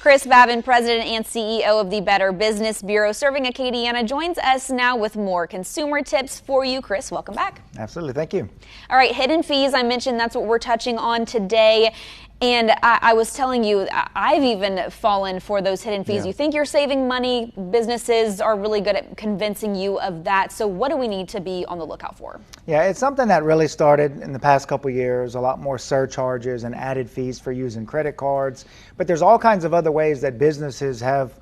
Chris Babin, President and CEO of the Better Business Bureau serving Acadiana, joins us now with more consumer tips for you. Chris, welcome back. Absolutely. Thank you. All right, hidden fees, I mentioned that's what we're touching on today. And I was telling you, I've even fallen for those hidden fees. Yeah. You think you're saving money. Businesses are really good at convincing you of that. So what do we need to be on the lookout for? Yeah, it's something that really started in the past couple of years, a lot more surcharges and added fees for using credit cards. But there's all kinds of other ways that businesses have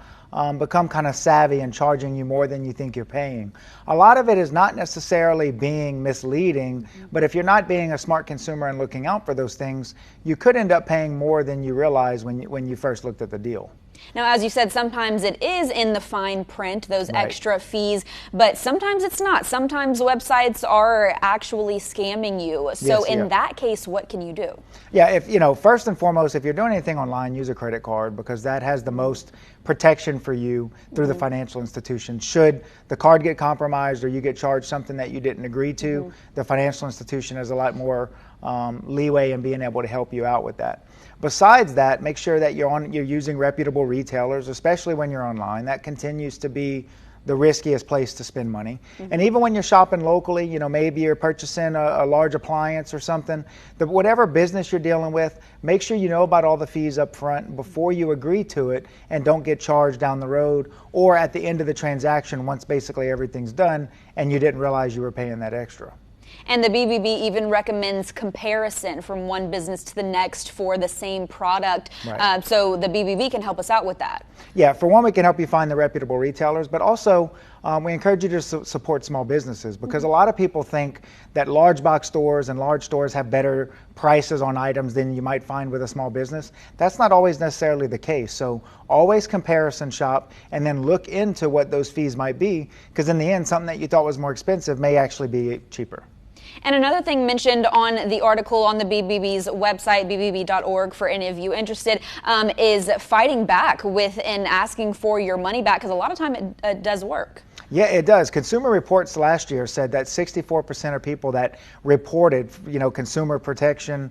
become kind of savvy and charging you more than you think you're paying. A lot of it is not necessarily being misleading, but if you're not being a smart consumer and looking out for those things, you could end up paying more than you realize when you first looked at the deal. Now, as you said, sometimes it is in the fine print, those Right. extra fees, but sometimes it's not. Sometimes websites are actually scamming you. So Yes, in yeah. that case, what can you do? Yeah, if first and foremost, if you're doing anything online, use a credit card because that has the most protection for you through the financial institution. Should the card get compromised or you get charged something that you didn't agree to, the financial institution has a lot more leeway in being able to help you out with that. Besides that, make sure that you're using reputable retailers, especially when you're online. That continues to be the riskiest place to spend money. And even when you're shopping locally, maybe you're purchasing a large appliance or something, whatever business you're dealing with, make sure you know about all the fees up front before you agree to it and don't get charged down the road or at the end of the transaction once basically everything's done and you didn't realize you were paying that extra. And the BBB even recommends comparison from one business to the next for the same product. Right. So the BBB can help us out with that. Yeah, for one, we can help you find the reputable retailers, but also we encourage you to support small businesses because a lot of people think that large box stores and large stores have better prices on items than you might find with a small business. That's not always necessarily the case. So always comparison shop and then look into what those fees might be because in the end, something that you thought was more expensive may actually be cheaper. And another thing mentioned on the article on the BBB's website, bbb.org, for any of you interested, is fighting back with and asking for your money back because a lot of time it does work. Yeah, it does. Consumer Reports last year said that 64% of people that reported, consumer protection,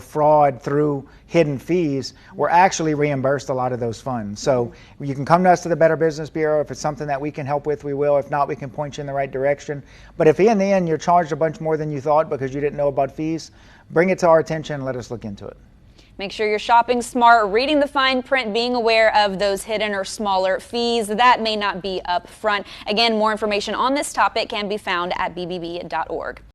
fraud through hidden fees were actually reimbursed a lot of those funds. So you can come to us to the Better Business Bureau. If it's something that we can help with, we will. If not, we can point you in the right direction. But if in the end you're charged a bunch more than you thought because you didn't know about fees, bring it to our attention and let us look into it. Make sure you're shopping smart, reading the fine print, being aware of those hidden or smaller fees that may not be up front. Again, more information on this topic can be found at bbb.org.